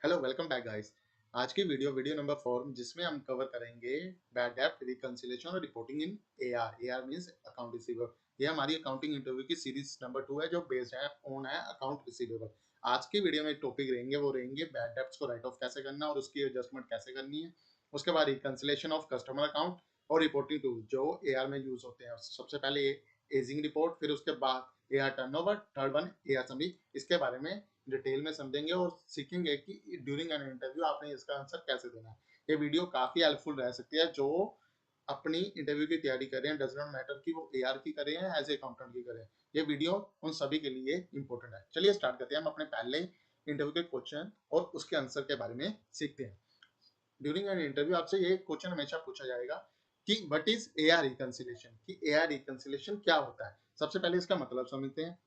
Hello welcome back guys. आज की video number 4 जिसमें हम कवर करेंगे बैड डेब्ट रिकंसिलिएशन और reporting in AR. AR means account receivable. ये हमारी अकाउंटिंग इंटरव्यू की सीरीज नंबर 2 है जो बेस्ड है ऑन है अकाउंट रिसीवेबल। आज की वीडियो में टॉपिक रहेंगे वो रहेंगे बैड डेब्ट्स को राइट ऑफ कैसे करना और उसकी एडजस्टमेंट कैसे करनी है। उसके बाद रिकंसिलिएशन ऑफ कस्टमर अकाउंट और रिपोर्टिंग टूल जो एआर में यूज होते हैं। सबसे पहले एजिंग रिपोर्ट, फिर उसके बाद AR turnover, third one AR summary. इसके बारे में डिटेल में समझेंगे और सीखेंगे कि ड्यूरिंग एन इंटरव्यू आपने इसका आंसर कैसे देना है। ये वीडियो काफी हेल्पफुल रह सकती है जो अपनी इंटरव्यू की तैयारी कर रहे हैं। डज नॉट मैटर कि वो एआर की करें या एज ए अकाउंटेंट की करें, ये वीडियो उन सभी के लिए इंपॉर्टेंट है। चलिए स्टार्ट करते हैं। हम अपने पहले इंटरव्यू के क्वेश्चन और उसके आंसर के बारे में सीखते हैं। ड्यूरिंग एन इंटरव्यू आपसे ये क्वेश्चन हमेशा पूछा जाएगा कि व्हाट इज एआर रिकंसिलिएशन, कि एआर रिकंसिलिएशन क्या होता है। सबसे पहले इसका मतलब समझते हैं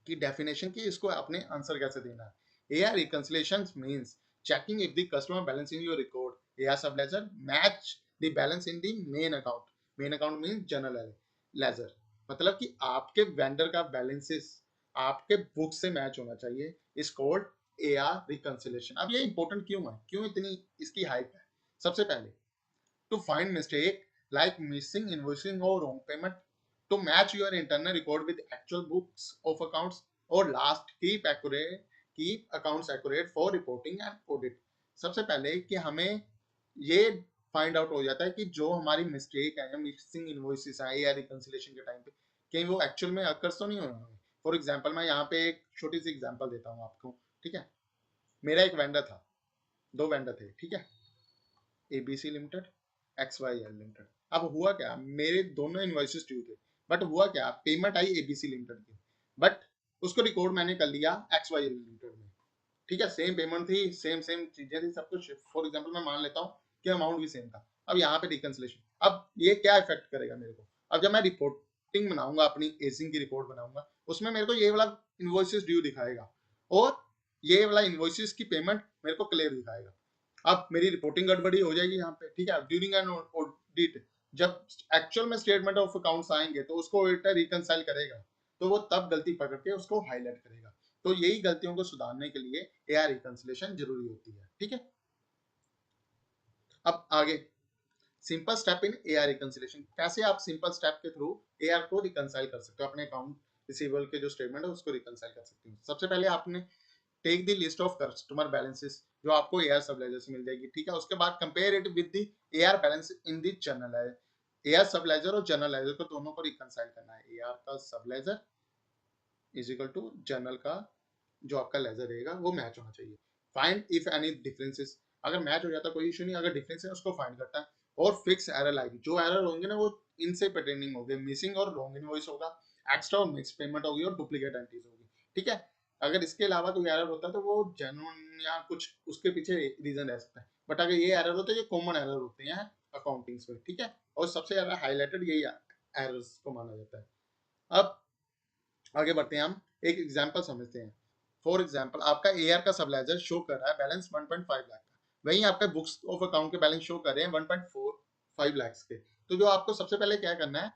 की डेफिनेशन की, इसको आपने आंसर कैसे देना है। AR reconciliation means checking if the customer balance in your record AR sub ledger match the balance in the main account. Main account means general ledger, मतलब कि आपके वेंडर का बैलेंसेस आपके बुक से मैच होना चाहिए। इस कोड एआर रिकंसिलिएशन। अब ये इंपॉर्टेंट क्यों है, क्यों इतनी इसकी हाइप है। सबसे पहले to find mistake like missing invoicing or wrong payment, to match your internal record with actual books of accounts, or last keep accounts accurate for reporting and audit। सबसे पहले कि हमें ये फाइंड आउट हो जाता है कि जो हमारी मिस्टेक है, मिसिंग इनवॉइसेस है या रिकंसिलिएशन के टाइम पे कहीं वो एक्चुअल में अकर्स तो नहीं हो रहा है। फॉर एग्जांपल मैं यहाँ पे एक छोटी सी एग्जांपल देता हूँ आपको, ठीक है। मेरा एक वेंडर था, दो वेंडर थे, ठीक है, एबीसी लिमिटेड, XYL लिमिटेड। अब हुआ क्या, मेरे दोनों इनवॉइसेस ड्यू थे, बट हुआ क्या, पेमेंट आई एबीसी लिमिटेड की, बट उसको रिकॉर्ड मैंने कर लिया XYL लिमिटेड में। ठीक है, सेम पेमेंट थी, सेम सेम चीजें थी, सब कुछ। फॉर एग्जांपल मैं मान लेता हूँ कि अमाउंट भी सेम था। अब यहाँ पे रिकंसिलेशन, अब ये क्या इफेक्ट करेगा मेरे को। अब जब मैं रिपोर्टिंग बनाऊंगा, अपनी एसिंग की रिपोर्ट बनाऊंगा, उसमें मेरे को ये वाला इनवॉइसेस ड्यू दिखाएगा और ये वाला इनवॉइसेस की पेमेंट मेरे को क्लियर दिखाएगा। अब मेरी रिपोर्टिंग गड़बड़ी हो जाएगी यहाँ पे, ठीक है। ड्यूरिंग एन ऑडिट जब एक्चुअल में स्टेटमेंट ऑफ अकाउंट्स आएंगे तो उसको ऑडिटर रिकंसाइल करेगा, तो वो तब गलती पकड़ के उसको हाईलाइट करेगा। तो यही गलतियों को सुधारने के लिए एआर रिकंसिलिएशन जरूरी होती है, ठीक है। अब आगे simple step in AR reconciliation, कैसे आप सिंपल स्टेप के थ्रू एआर को रिकंसाइल कर सकते हो, अपने अकाउंट रिसीवेबल के जो स्टेटमेंट है उसको रिकंसाइल कर सकते हो। सबसे पहले आपने take the list of customer balances जो आपको एआर सब लेजर से मिल जाएगी, ठीक है। उसके बाद compare it with the AR balance in the general ledger. AR sub ledger और जनरल लेजर को दोनों को रिकंसाइल करना है। एआर का sub ledger is equal to general का जो आपका लेजर रहेगा वो मैच होना चाहिए। फाइंड इफ एनी डिफरेंसेस, अगर मैच हो जाता कोई इशू नहीं, अगर डिफरेंस है उसको फाइंड करता है। और फिक्स एरर आएगी, जो एरर होंगे ना वो इनसे पर्टेनिंग होंगे, मिसिंग और रॉन्ग इनवॉइस होगा, एक्स्ट्रा और मिक्स पेमेंट होगी और डुप्लीकेट एंट्रीज होगी, ठीक है। अगर इसके अलावा कोई एरर होता है तो वो जेन्युइन या कुछ उसके पीछे रीजन रह सकता है, बट अगर ये एरर होता है, ये कॉमन एरर होते हैं अकाउंटिंग्स में, ठीक है। और सबसे ज्यादा हाईलाइटेड यही एरर्स को माना जाता है। अब आगे बढ़ते हैं, हम एक एग्जांपल समझते हैं। फॉर एग्जांपल आपका एआर का सबलेजर शो कर रहा है बैलेंस 1.5 लाख का, वहीं आपका बुक्स ऑफ अकाउंट के बैलेंस शो कर रहे हैं 1.45 लाख के। तो जो आपको सबसे पहले क्या करना है,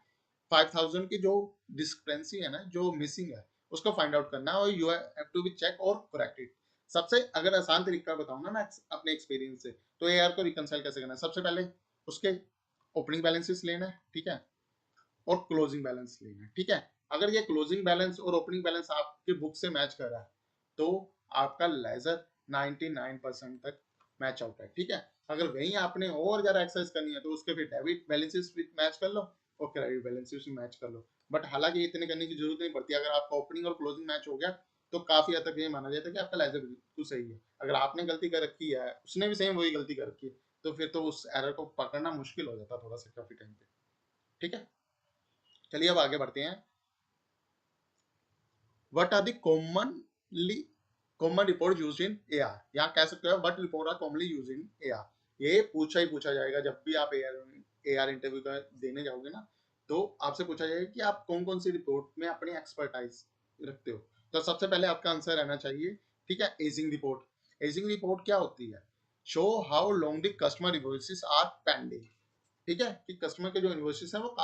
5000 की जो डिस्क्रेपेंसी है ना, जो मिसिंग है, उसको फाइंड आउट करना है और you have to be check और करेक्ट इट। सबसे अगर आसान तरीका बताऊं ना मैं अपने एक्सपीरियंस से, तो एआर को रिकंसाइल कैसे करना है। सबसे पहले उसके ओपनिंग बैलेंसेस लेना है, ठीक है, और क्लोजिंग बैलेंस लेना है, ठीक है। अगर ये क्लोजिंग बैलेंस और ओपनिंग बैलेंस आपके बुक से मैच कर रहा है तो आपका लेजर 99% तक मैच आउट है, ठीक है। अगर वहीं आपने और ज्यादा एक्सरसाइज करनी है तो उसके फिर डेबिट बैलेंसेस भी मैच कर लो और क्रेडिट बैलेंसेस भी मैच कर लो। बट हालांकि इतने करने की जरूरत नहीं पड़ती। अगर आपका ओपनिंग और क्लोजिंग मैच हो गया तो काफी हद तक ये माना जाता है कि आपका लेजर बिल्कुल सही है। अगर आपने गलती कर रखी है, उसने भी सेम वही गलती कर रखी है, तो फिर तो उस एरर को पकड़ना मुश्किल हो जाता थोड़ा सा काफी टाइम पे, ठीक है। चलिए अब आगे बढ़ते हैं। What are the common report used in AR, यहाँ कह सकते हो what report are commonly used in AR. ये पूछा ही पूछा जाएगा जब भी आप एआर इंटरव्यू का देने जाओगे ना, तो आपसे पूछा जाएगा कि आप कौन कौन सी रिपोर्ट में अपनी एक्सपर्टाइज रखते हो। तो सबसे पहले आपका आंसर रहना चाहिए, ठीक है, एजिंग रिपोर्ट। एजिंग रिपोर्ट क्या होती है, show how long the customer invoices are pending, ठीक है, कि कस्टमर के जो इनवॉइसेस है वो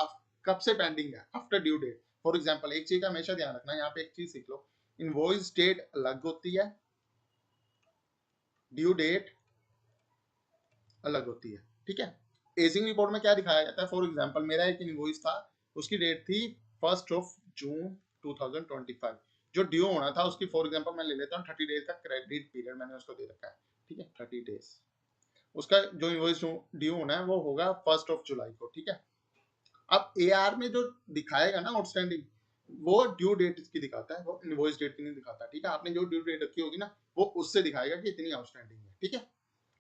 कब से पेंडिंग है after due date. For example एक चीज का हमेशा ध्यान रखना, यहाँ पे एक चीज सीख लो, इनवॉइस डेट अलग होती है, ड्यू डेट अलग होती है, ठीक है। एजिंग रिपोर्ट में क्या दिखाया जाता है, फॉर एग्जांपल मेरा एक इनवॉइस था, उसकी डेट थी 1 जून 2025, जो ड्यू होना था उसकी, फॉर एग्जांपल मैं ले लेता हूँ 30 डेज का क्रेडिट पीरियड मैंने उसको दे रखा है, ठीक है, 30 डेज। उसका जो इनवॉइस ड्यू होना है वो होगा 1 जुलाई को, ठीक है। अब एआर में जो दिखाएगा ना आउटस्टैंडिंग, वो ड्यू डेट इसकी दिखाता है, वो इनवॉइस डेट की नहीं दिखाता, ठीक है। आपने जो ड्यू डेट रखी होगी ना, वो उससे दिखाएगा कि इतनी आउटस्टैंडिंग है, ठीक है।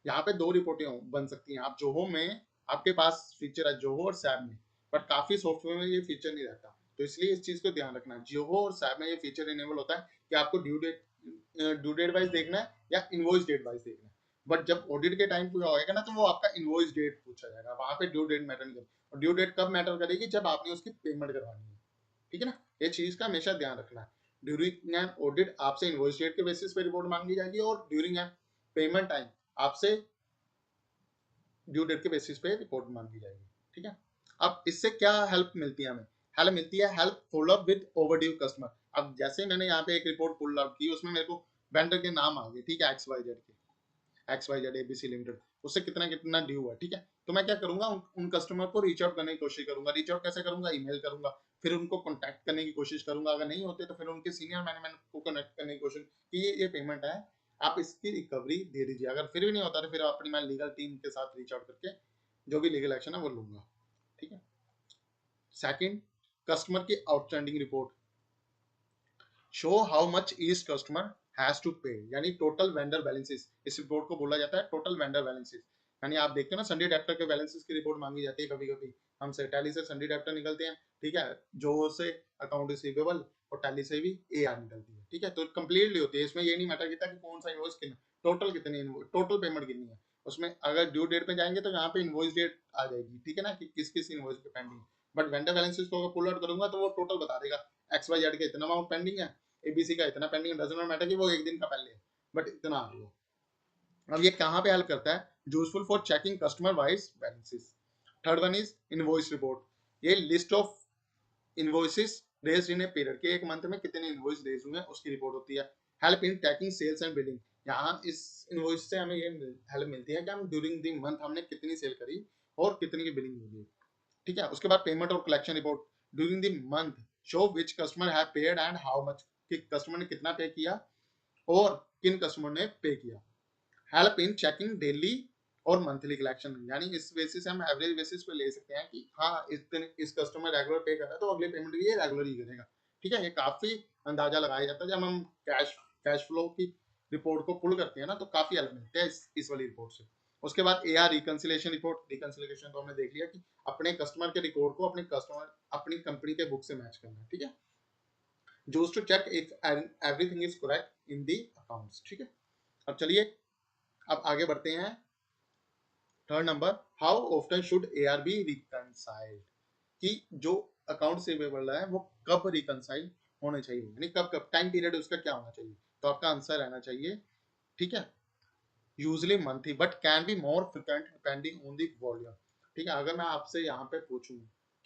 यहाँ पे दो रिपोर्टें बन सकती हैं। आप जोहो में आपके पास फीचर है, जोहो और सैप में, बट काफी सॉफ्टवेयर में ये फीचर नहीं रहता, तो इसलिए इस चीज को ध्यान रखना है। जोहो और सैप में ये फीचर इनेबल होता है कि आपको ड्यू डेट वाइज देखना है या इनवॉइस डेट वाइज देखना है। बट जब ऑडिट के टाइम पूरा होएगा ना, तो वो आपका इनवॉइस डेट पूछा जाएगा, वहां पे ड्यू डेट मैटर नहीं करेगी। और ड्यू डेट कब मैटर करेगी, जब आपने उसकी पेमेंट करवानी है, ठीक है ना। ये चीज का हमेशा ध्यान रखना है। ड्यूरिंग एन ऑडिट आपसे इनवॉइस डेट के बेसिस पे रिपोर्ट मांगी जाएगी, और ड्यूरिंग एन पेमेंट टाइम आपसे ड्यू डेट के बेसिस पे रिपोर्ट मांगी जाएगी, ठीक है। अब इससे क्या हेल्प मिलती है हमें, हेल्प मिलती है, help follow up with overdue customer. अब जैसे मैंने यहाँ पे एक रिपोर्ट पुल आउट की, उसमें मेरे को वेंडर के नाम आ गए, ठीक है, X Y Z ABC limited, उससे कितना कितना ड्यू है, ठीक है। तो मैं क्या करूंगा, उन कस्टमर को रीच आउट करने की कोशिश करूंगा। रीच आउट कैसे करूंगा, ईमेल करूंगा, फिर उनको कॉन्टैक्ट करने की कोशिश करूंगा, अगर नहीं होते तो फिर उनके सीनियर मैनेजमेंट को कनेक्ट करने की कोशिश कि ये पेमेंट है, आप इसकी रिकवरी दे दीजिए। अगर फिर भी नहीं होता तो फिर अपनी मैं लीगल टीम के साथ रीच आउट करके जो भी लीगल एक्शन है वो लूंगा, ठीक है। सेकंड, कस्टमर की outstanding report, show how much each customer has to pay, यानी टोटल वेंडर बैलेंसेस। इस रिपोर्ट को बोला जाता है टोटल वेंडर बैलेंसेस। यानी आप देखते हो ना, संडे डेप्टर के बैलेंसेस की रिपोर्ट मांगी जाती है कभी कभी हमसे, टैली से संडे डेप्टर निकलते हैं, ठीक है, जो से अकाउंट रिसीवेबल, और टैली से भी एआर निकलती है, ठीक है। तो कंप्लीटली होती है, इसमें ये नहीं मैटर करता कि कौन सा इनवॉइस कितना, टोटल कितनी, टोटल पेमेंट कितनी है। उसमें अगर ड्यू डेट पे जाएंगे तो यहाँ पे इनवॉइस डेट आ जाएगी, ठीक है ना, कि किस किस इनवॉइस पे पेंडिंग। बट वेंडर बैलेंसेस को अगर पुल आउट करूंगा तो वो टोटल बता देगा, एक्स वाई जेड का इतना अमाउंट पेंडिंग है, एबीसी का इतना पेंडिंग, डजंट नॉट मैटर कि वो एक दिन का पहले है, बट इतना आ रही है। अब ये कहाँ पे हेल्प करता है, useful for checking customer wise balances. Third one is invoice report, ये list of invoices raised in a period, के एक मंथ में कितने इनवॉइस रेज हुए हैं उसकी रिपोर्ट होती है। Help in tracking sales and billing, यहाँ इस इनवॉइस से हमें ये हेल्प मिलती है कि हम ड्यूरिंग द मंथ हमने कितनी सेल करी और कितनी की बिलिंग हुई, ठीक है। उसके बाद पेमेंट और collection report, during the month show which customer have paid and how much, कि कस्टमर ने कितना पे किया और किन कस्टमर ने पे किया। हेल्प इन चेकिंग डेली और मंथली कलेक्शन, यानी इस बेसिस से हम एवरेज बेसिस पे ले सकते हैं कि हाँ इस कस्टमर रेगुलर पे कर रहा है तो अगले पेमेंट भी ये रेगुलर ही करेगा, ठीक है। ये काफी अंदाजा लगाया जाता है जब हम कैश फ्लो की रिपोर्ट को पुल करते हैं ना, तो काफी हेल्प मिलती है इस वाली रिपोर्ट से। उसके बाद एआर रिकंसिलेशन रिपोर्ट, रिकंसिलेशन तो हमने देख लिया कि अपने कस्टमर के रिकॉर्ड को अपनी कंपनी के बुक से मैच करना, ठीक है, used to check if everything is correct in the accounts, ठीक है। अब चलिए, अब आगे बढ़ते हैं। Third number, how often should AR be reconciled, कि जो अकाउंट रिसीवेबल है वो कब रिकंसाइल होने चाहिए, यानी कब कब टाइम पीरियड उसका क्या होना चाहिए। तो आपका आंसर रहना चाहिए, ठीक है, usually monthly but can be more frequent depending on the volume, ठीक है। अगर मैं आपसे यहाँ पे पूछूं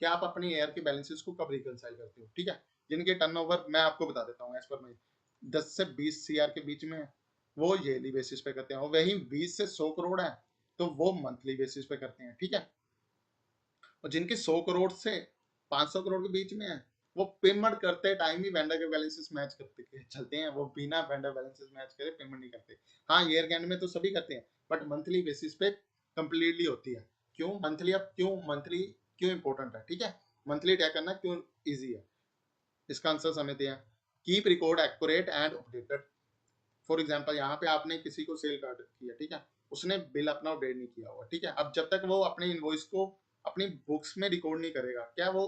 कि आप अपनी एयर के बैलेंसेस को कब रिकंसाइल करते हो, ठीक है, जिनके टर्नओवर मैं आपको बता देता हूँ एज पर मैं 10 से 20 सीआर के बीच में है, वो yearly बेसिस पे करते हैं, और वही 20 से 100 करोड़ है तो वो मंथली बेसिस पे करते हैं, ठीक है। और जिनके 100 करोड़ से 500 करोड़ के बीच में है, वो पेमेंट करते टाइम ही वेंडर के बैलेंसेस मैच करते चलते हैं, वो बिना वेंडर बैलेंसेस मैच करे पेमेंट नहीं करते। हाँ, ईयर के एंड में तो सभी करते हैं, बट मंथली बेसिस पे कंप्लीटली होती है। क्यों मंथली, अब क्यों मंथली क्यों इंपॉर्टेंट है, ठीक है, मंथली टैग करना क्यों इजी है, इसका आंसर समझते हैं। Keep record accurate and updated, for example यहाँ पे आपने किसी को सेल कर किया, ठीक है, उसने बिल अपना अपडेट नहीं किया हुआ, ठीक है। अब जब तक वो अपने इनवॉइस को अपनी बुक्स में रिकॉर्ड नहीं करेगा, क्या वो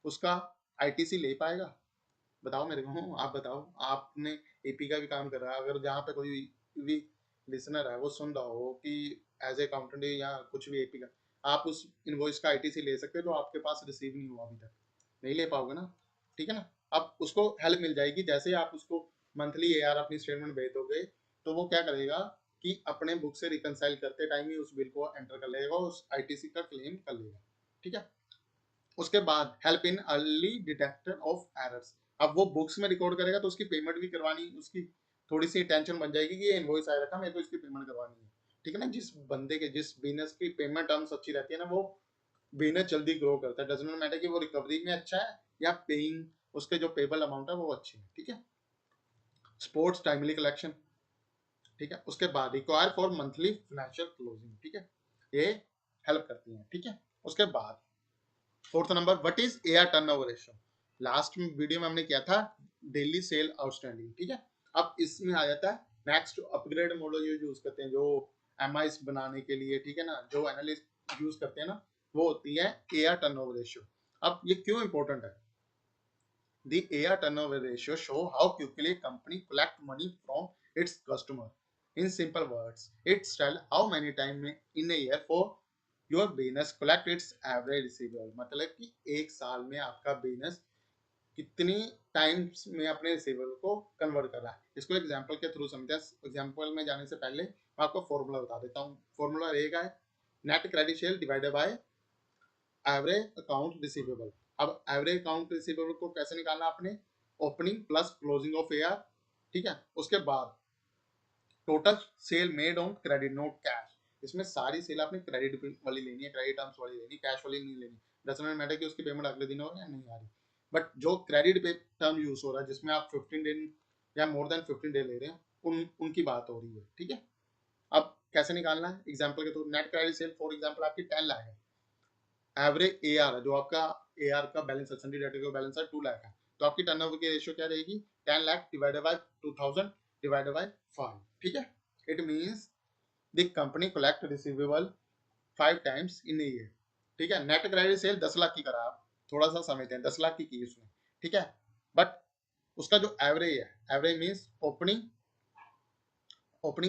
उसका आईटीसी ले पाएगा, बताओ मेरे को, आप बताओ। आपने एपी का भी काम कर रहा है, अगर जहाँ पे कोई भी लिसनर है वो सुन रहा हो कि एज ए अकाउंटेंट या कुछ भी एपी का, आप उस इनवॉइस का आईटीसी ले सकते हो जो आपके पास रिसीव नहीं हुआ अभी तक, नहीं ले पाओगे ना, ठीक है ना। अब उसको हेल्प मिल जाएगी, जैसे आप उसको मंथली एआर अपनी स्टेटमेंट भेज दोगे, तो वो क्या करेगा कि अपने बुक से रिकंसाइल करते टाइम ही उस बिल को एंटर कर लेगा, उस आईटीसी का क्लेम कर लेगा, ठीक है। उसके बाद help in early detection of errors, अब वो बुक्स में रिकॉर्ड करेगा तो उसकी पेमेंट भी करवानी, उसकी थोड़ी सी टेंशन बन जाएगी कि ये इनवॉइस आया था, मेरे को इसकी पेमेंट करवानी है। ठीक है ना, जिस बंदे के जिस बिजनेस की पेमेंट टर्म्स अच्छी रहती है ना, वो बिजनेस जल्दी ग्रो करता है। डजंट मैटर कि वो रिकवरी में अच्छा है या पेइंग, उसके जो पेबल अमाउंट है वो अच्छी है। ठीक है, स्पोर्ट्स टाइमली कलेक्शन। ठीक है, उसके बाद require for monthly financial closing. ठीक है, ये हेल्प करती है। ठीक है, उसके बाद fourth number, what is AR turnover ratio. Last video में हमने किया था डेली सेल आउटस्टैंडिंग। ठीक है, अब इसमें आ जाता है नेक्स्ट अपग्रेड मॉडल यूज करते हैं जो एमआईस बनाने के लिए। ठीक है ना, जो एनालिस्ट यूज करते हैं ना, वो होती है एआर टर्नओवर रेशियो। अब ये क्यों इंपॉर्टेंट है? The AR turnover ratio show how quickly a company collect money from its customer. In simple words, it tells how many times in a year for your business collect its average receivable. मतलब कि एक साल में आपका business कितनी times में अपने receivable को कन्वर्ट कर रहा है। इसको एग्जांपल के थ्रू समझते हैं। एग्जांपल में जाने से पहले मैं आपको फॉर्मूला बता देता हूँ। फॉर्मूला रहेगा net credit sale divided by average account receivable. अब एवरेज अकाउंट रिसीवेबल को कैसे निकालना आपने? Opening plus closing of AR. ठीक है, उसके बाद total sale made on credit note cash. इसमें सारी सेल आपने क्रेडिट वाली लेनी है, क्रेडिट टर्म्स वाली लेनी, कैश वाली नहीं लेनी। डजंट मैटर कि उसकी पेमेंट अगले दिन हो या नहीं आ रही, बट जो क्रेडिट पे टर्म यूज हो रहा है जिसमें आप 15 दिन या मोर देन 15 डे ले रहे हैं, उनकी बात हो रही है। ठीक है, अब कैसे निकालना है? एग्जांपल के through net credit sale for example आपकी 10 लाख है, एवरेज एआर जो आपका एआर का बैलेंस है, सन्डी डेटर का बैलेंस है 2 लाख है, तो आपकी टर्नओवर की रेशियो क्या रहेगी? 10 lakh divided by 2000 divided by 5। ठीक है, it means the company collect receivable 5 times in a year. ठीक है, नेट क्रेडिट सेल 10 लाख की करा, आप थोड़ा सा समझते हैं, 10 लाख की उसने। ठीक है, बट उसका जो एवरेज है, average means opening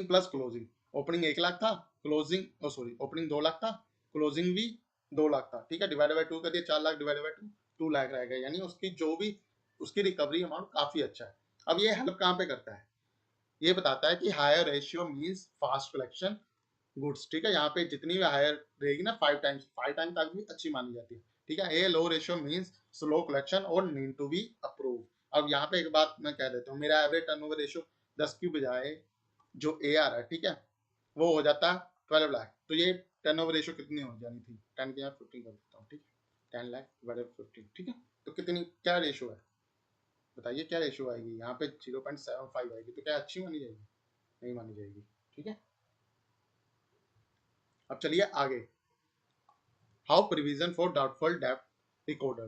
plus closing. Opening 1 lakh था, क्लोजिंग सॉरी ओपनिंग 2 लाख था, क्लोजिंग भी 2 लाख था। ठीक है, डिवाइडेड बाय 2 कर दिया, 4 लाख डिवाइडेड बाय 2, 2 लाख रहेगा। यानी उसकी जो भी उसकी रिकवरी अमाउंट काफी अच्छा है। अब ये हेल्प कहाँ पे करता है? ये बताता है कि higher ratio means fast collection goods. ठीक है, यहाँ पे जितनी भी हायर रहेगी ना, 5 टाइम तक भी अच्छी मानी जाती है। ठीक है, ए लो रेशियो मींस स्लो कलेक्शन और नीड टू बी अप्रूव। अब यहाँ पे एक बात मैं कह देता हूँ, मेरा एवरेज टर्नओवर रेशियो 10 की बजाय जो ए आर है, ठीक है, वो हो जाता है 12 लाख। तो ये टर्नओवर रेशियो कितनी हो जानी थी? 10 की जगह 15 कर देता हूँ। ठीक है, 10 लाख डिवाइडेड 15। ठीक है, तो कितनी क्या रेशियो है बताइए? क्या रेशियो आएगी यहाँ पे? 0.75 आएगी। तो क्या अच्छी मानी जाएगी? नहीं मानी जाएगी। ठीक है, अब चलिए आगे। हाउ प्रोविजन फॉर डाउटफुल डेब्ट रिकॉर्डर।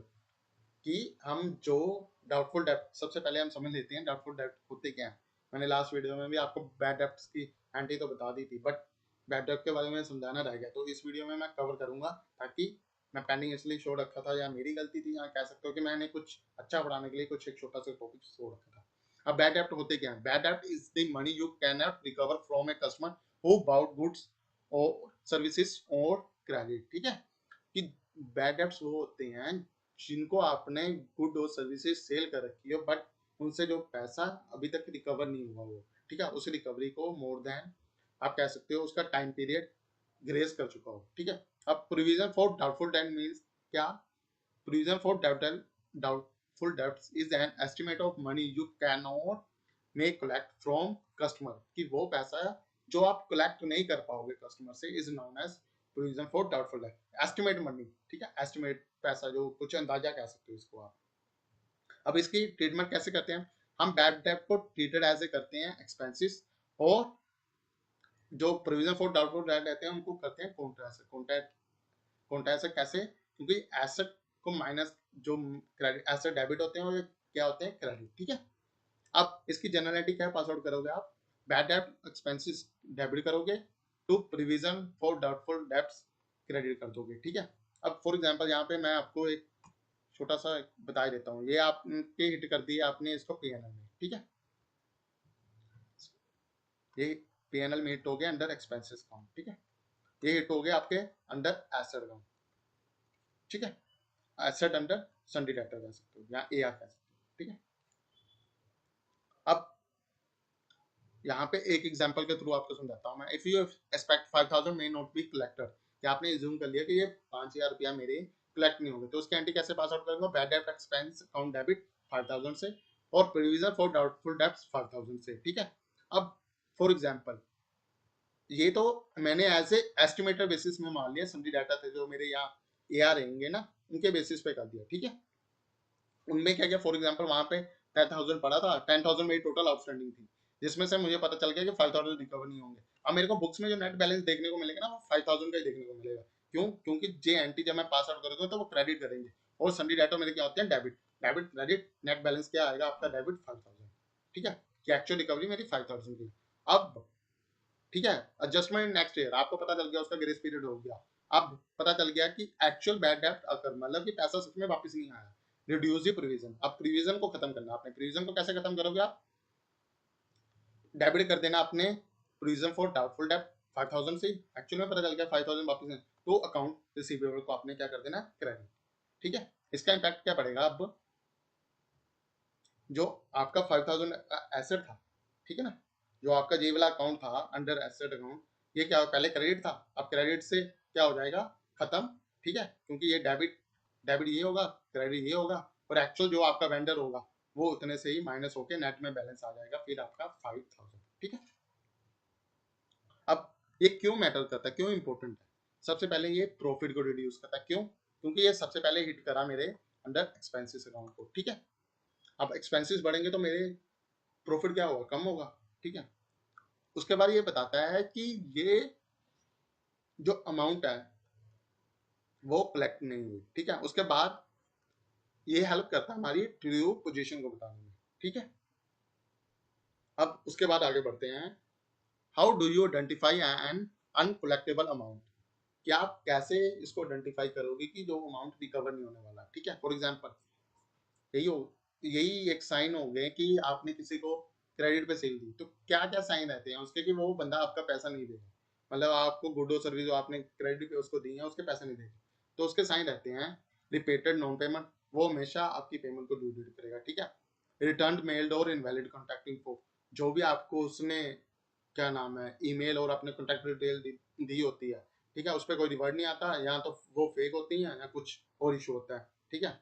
कि हम जो डाउटफुल डेब्ट, सबसे पहले हम समझ लेते हैं डाउटफुल डेब्ट होते क्या हैं। मैंने लास्ट वीडियो में भी आपको बैड डेब्ट्स की एंटी तो बता दी थी, बट बैड डेब्ट के बारे में समझाना रह गया, तो इस वीडियो में मैं कवर करूंगा। ताकि मैं पेंडिंग इसलिए शो रखा था, या मेरी गलती थी, या कह सकते हो कि मैंने कुछ अच्छा पढ़ाने के लिए कुछ एक छोटा सा टॉपिक शो रखा था। अब बैड डेब्ट होते क्या है? बैड डेब्ट is the money you can not recover from a customer who bought goods और सर्विसेज और क्रेडिट। ठीक है, कि बैड डेब्ट्स वो होते हैं जिनको आपने गुड और सर्विसेज सेल कर रखी है, बट उनसे जो पैसा अभी तक रिकवर नहीं हुआ वो। ठीक है, उस रिकवरी को मोर देन आप कह सकते हो उसका टाइम पीरियड ग्रेस कर चुका हो। ठीक है, अब provision for doubtful debt means क्या? Provision for doubtful debts is an estimate of money you can not make collect from customer. कि वो पैसा जो आप कलेक्ट नहीं कर पाओगे कस्टमर से is known as provision for doubtful debt. Estimate money. ठीक है, एस्टिमेट पैसा, जो कुछ अंदाजा कह सकते हो इसको आप। अब इसकी ट्रीटमेंट कैसे करते हैं? हम बैड डेट को ट्रीटेड एज ए करते हैं एक्सपेंसिस, और जो प्रोविजन फॉर डाउटफुल डेट रहते हैं उनको करते हैं कॉन्ट्रा कैसे? क्योंकि एसेट को माइनस जो क्रेडिट एसेट डेबिट होते हैं और क्या होते हैं? क्रेडिट। ठीक है, अब इसकी जनरलिटी क्या पास आउट करोगे आप? बैड डेट एक्सपेंसेस डेबिट करोगे, to provision for doubtful debts credit कर दोगे। ठीक है, अब फॉर एग्जांपल यहाँ पे मैं आपको एक छोटा सा बता देता हूँ। ये आपके हिट कर दिया आपने इसको पीएनएल में। ठीक है, ये पीएनएल में हिट हो गया अंडर एक्सपेंसेस अकाउंट। ठीक है, ये हिट हो गया आपके अंडर एसेट अकाउंट। ठीक है, एसेट अंडर सन्डी डेटर कह सकते हो या एआर कह सकते हो। ठीक है, अब यहाँ पे एक एग्जांपल के थ्रू आपको समझाता हूँ मैं। If you expect 5000 may not be collected, कि आपने अज्यूम कर लिया कि ये 5000 रुपया मेरे कलेक्ट नहीं होंगे, तो उसके एंटी कैसे पास आउट करूंगा? Bad debt expense account debit 5000 से और प्रोविजन फॉर डाउटफुल डेब्ट्स 5000 से, ठीक है। अब फॉर एग्जांपल ये तो मैंने एज ए एस्टिमेटर बेसिस में मान लिया, सभी डाटा थे जो मेरे यहाँ AR रहेंगे ना, उनके बेसिस पे कर दिया, ठीक है। उनमें क्या किया, फॉर एग्जांपल वहां पे 10,000 पड़ा था, 10,000 मेरी टोटल आउटस्टैंडिंग थी, जिसमें से मुझे पता चल गया कि 5,000 रिकवर नहीं होंगे। अब मेरे को बुक्स में जो नेट बैलेंस देखने को मिलेगा ना, वो 5,000 का ही देखने को मिलेगा। क्यों? क्योंकि JNT जब मैं पास आउट करूंगा तो वो क्रेडिट करेंगे, और सन्डी डाटा मेरे क्या होते हैं, debit. Debit credit, net balance क्या आएगा आपका, डेबिट 5,000, ठीक है। कि एक्चुअल रिकवरी मेरी 5,000 की। अब ठीक है, एडजस्टमेंट नेक्स्ट ईयर आपको पता चल गया, उसका ग्रेस पीरियड हो गया। अब पता चल गया कि एक्चुअल बैड डेब्ट अकर, मतलब कि पैसा सच में वापस नहीं आया। रिड्यूस दी प्रोविजन, अब प्रोविजन को खत्म करना। आपने प्रोविजन को कैसे खत्म करोगे आप, डेबिट कर देना अपने प्रोविजन फॉर डाउटफुल डेब्ट 5,000 से, एक्चुअल में पता चल गया 5,000 वापस है, तो अकाउंट रिसीवेबल को आपने क्या कर देना, क्रेडिट, ठीक है। इसका इम्पैक्ट क्या पड़ेगा, अब जो आपका 5,000 एसेट था, ठीक है ना, जो आपका जे वाला अकाउंट था अंडर एसेट अकाउंट, ये क्या पहले क्रेडिट था, अब क्रेडिट से क्या हो जाएगा, खत्म, ठीक है। क्योंकि ये डेबिट, डेबिट ये होगा, क्रेडिट ये होगा, और एक्चुअल जो आपका वेंडर होगा वो उतने से ही माइनस होके नेट में बैलेंस आ जाएगा, फिर आपका 5,000, ठीक है। अब ये क्यों मैटर करता है, क्यों इंपॉर्टेंट है, सबसे पहले ये प्रॉफिट को रिड्यूस करता है। क्यों? क्योंकि ये सबसे पहले हिट करा मेरे अंडर एक्सपेंसेस अकाउंट को, ठीक है। अब एक्सपेंसेस बढ़ेंगे तो मेरे प्रॉफिट क्या होगा, कम होगा, ठीक है। उसके बाद ये बताता है कि ये जो अमाउंट है वो कलेक्ट नहीं हुई, ठीक है। उसके बाद ये हेल्प करता है हमारी ट्रू पोजीशन को बताने में, ठीक है। अब उसके बाद आगे बढ़ते हैं, how do you identify an uncollectable amount, कि आप कैसे इसको आइडेंटिफाई करोगे कि जो अमाउंट रिकवर नहीं होने वाला, ठीक है। फॉर एग्जांपल यही हो, यही एक साइन हो गए कि आपने किसी को क्रेडिट पे सेल दी, तो क्या क्या साइन रहते हैं उसके कि वो बंदा आपका पैसा नहीं देगा, मतलब आपको गुड और सर्विस जो आपने क्रेडिट पे उसको दी है उसके पैसे नहीं देगा, तो उसके साइन रहते हैं रिपीटेड नॉन पेमेंट, वो हमेशा आपकी पेमेंट को ड्यू डेट करेगा, ठीक है। रिटर्न मेल्ड और इनवैलिड कॉन्टैक्ट इन्फो, जो भी आपको उसने क्या नाम है ईमेल और अपने कॉन्टैक्ट डिटेल दी होती है, ठीक है, उस पर कोई रिवर्ड नहीं आता, या तो वो फेक होती है या कुछ और इशू होता है, ठीक है।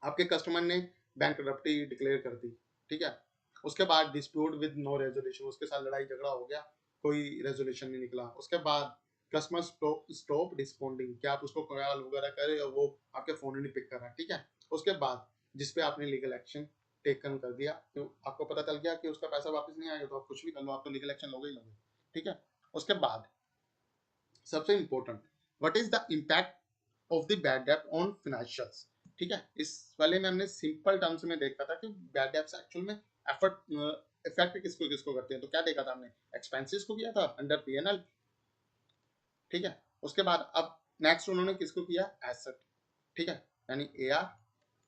आपके कस्टमर ने बैंकरप्टी डिक्लेयर कर दी, ठीक है। उसके बाद डिस्प्यूट विद नो रेजोल्यूशन, उसके साथ लड़ाई झगड़ा हो गया, कोई रेजोल्यूशन नहीं निकला। उसके बाद कस्टमर स्टॉप रिस्पॉन्डिंग, क्या आप उसको कॉल वगैरह करे और वो आपके फोन ही नहीं पिक कर रहा, ठीक है। उसके बाद जिसपे आपने लीगल एक्शन टेकन कर दिया, तो आपको पता चल गया कि उसका पैसा वापस नहीं आएगा, तो आप कुछ भी कर लो, आप तो लीगल एक्शन लोगे ही लोगे, ठीक है। उसके बाद सबसे important, what is the impact of the bad debt on financials, ठीक है। इस वाले में हमने सिंपल टर्म्स में देखा था कि बैड डेट्स एक्चुअल में एफर्ट इफेक्ट किसको किसको करते हैं, तो क्या देखा था हमने, एक्सपेंसेस को किया था अंडर P&L, ठीक है। उसके बाद अब नेक्स्ट उन्होंने किसको किया, एसेट, ठीक है, यानी AR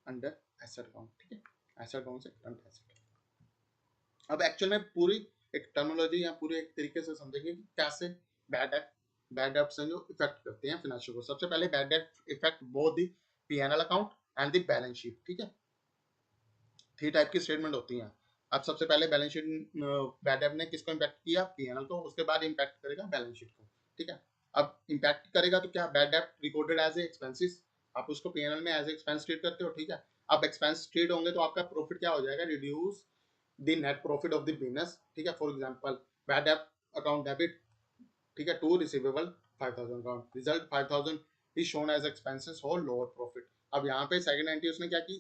अंडर एसेट अकाउंट, ठीक है, एसेट अकाउंट से करंट एसेट। अब एक्चुअल में पूरी एक टर्मिनोलॉजी या पूरे एक तरीके से समझेंगे कि कैसे बैड डेट्स हैं जो इफेक्ट करते हैं फाइनेंशियल को। सबसे पहले bad debt effect both the P&L account and the balance sheet, ठीक है। 3 टाइप की स्टेटमेंट होती हैं। अब सबसे पहले बैलेंस शीट, बैड डेट ने किसको इम्पैक्ट किया, P&L को, उसके बाद इम्पैक्ट करेगा बैलेंस शीट को, ठीक है। अब इम्पैक्ट करेगा तो क्या, bad debt recorded as a expenses, आप उसको P&L में एज एक्सपेंस ट्रीट करते हो, ठीक है। अब एक्सपेंस ट्रीट होंगे तो आपका प्रॉफिट क्या हो जाएगा, reduce the net profit of the business, ठीक है। For example bad debt account debit, ठीक है, to receivable 5,000 account, result 5,000 is shown as expenses और लोअर प्रॉफिट। अब यहाँ पे सेकंड एंट्री उसने क्या की,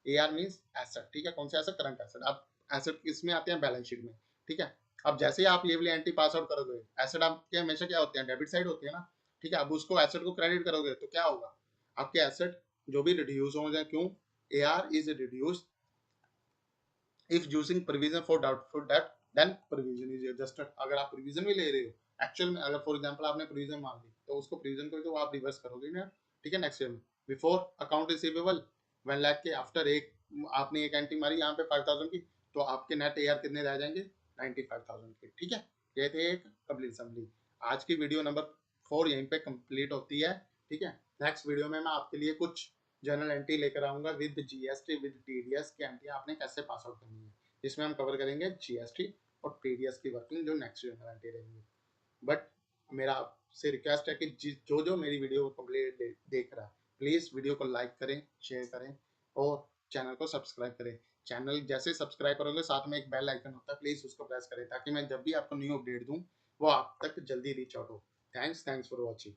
AR मींस एसेट, ठीक है, कौन सा एसेट, करंट एसेट। अब एसेट किसमें आते हैं, बैलेंस शीट में, ठीक है। अब जैसे ही आप ये वाली एंट्री पास आउट करोगे, एसेट आपके हमेशा क्या होते हैं, डेबिट साइड होती है ना, ठीक है। अब उसको एसेट को क्रेडिट करोगे तो क्या होगा, आपके एसेट जो भी रिड्यूस हो जाए, क्यों, AR is reduce if using provision for doubtful debt, then provision is adjusted. अगर आप प्रोविजन भी ले रहे हो एक्चुअल में, अगर फॉर एग्जांपल आपने प्रोविजन मान ली, तो उसको प्रोविजन को तो आप रिवर्स करोगे ना, ठीक है। नेक्स्ट ईयर में बिफोर अकाउंट रिसीवेबल 1 लाख के आफ्टर एक आपने एक एंट्री मारी यहाँ पे 5,000 की, तो आपके नेट AR कितने रह जाएंगे, 95,000 के, ठीक है। ये थे एक कंप्लीट समरी। आज की वीडियो नंबर 4 यहीं पे कंप्लीट होती है, ठीक है। नेक्स्ट वीडियो में मैं आपके लिए कुछ जर्नल एंट्री लेकर आऊंगा विद GST विद TDS की एंट्री आपने कैसे पास आउट करनी है, जिसमें हम कवर करेंगे GST और TDS की वर्किंग, जो नेक्स्ट जर्नल एंट्री रहेंगी। बट मेरा आपसे रिक्वेस्ट है कि जो जो मेरी वीडियो को कंप्लीट देख रहा है, प्लीज़ वीडियो को लाइक करें, शेयर करें और चैनल को सब्सक्राइब करें। चैनल जैसे सब्सक्राइब करोगे साथ में एक बेल आइकन होता है, प्लीज उसको प्रेस करें ताकि मैं जब भी आपको न्यू अपडेट दूं वो आप तक जल्दी रीच आउट हो। Thanks for watching.